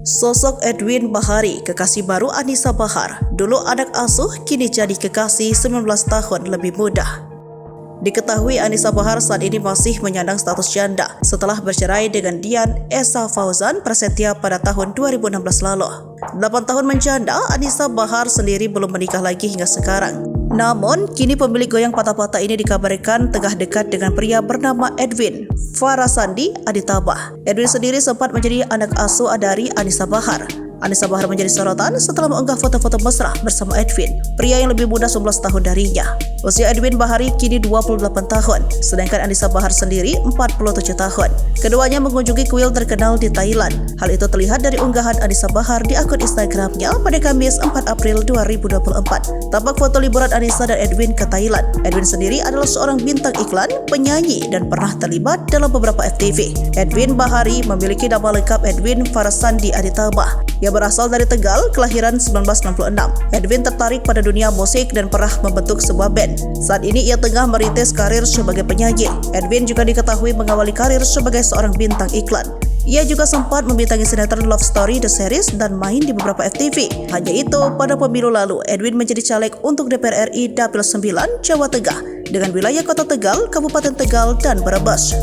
Sosok Edwin Bahari, kekasih baru Anisa Bahar, dulu anak asuh, kini jadi kekasih 19 tahun lebih muda. Diketahui Anisa Bahar saat ini masih menyandang status janda setelah bercerai dengan Dian Esa Fauzan Prasetya pada tahun 2016 lalu. 8 tahun menjanda, Anisa Bahar sendiri belum menikah lagi hingga sekarang. Namun, kini pemilik goyang patah-patah ini dikabarkan tengah dekat dengan pria bernama Edwin Farasandi Aditabah. Edwin sendiri sempat menjadi anak asuh dari Anisa Bahar. Anisa Bahar menjadi sorotan setelah mengunggah foto-foto mesra bersama Edwin, pria yang lebih muda 11 tahun darinya. Usia Edwin Bahari kini 28 tahun, sedangkan Anisa Bahar sendiri 47 tahun. Keduanya mengunjungi kuil terkenal di Thailand. Hal itu terlihat dari unggahan Anisa Bahar di akun Instagramnya pada Kamis 4 April 2024. Tampak foto liburan Anisa dan Edwin ke Thailand. Edwin sendiri adalah seorang bintang iklan, penyanyi, dan pernah terlibat dalam beberapa FTV. Edwin Bahari memiliki nama lengkap Edwin Farasandi Aditabah yang berasal dari Tegal, kelahiran 1966. Edwin tertarik pada dunia musik dan pernah membentuk sebuah band. Saat ini ia tengah merintis karir sebagai penyanyi. Edwin juga diketahui mengawali karir sebagai seorang bintang iklan. Ia juga sempat membintangi sinetron Love Story The Series dan main di beberapa FTV. Hanya itu, pada pemilu lalu, Edwin menjadi caleg untuk DPR RI Dapil 9 Jawa Tengah dengan wilayah Kota Tegal, Kabupaten Tegal, dan Brebes.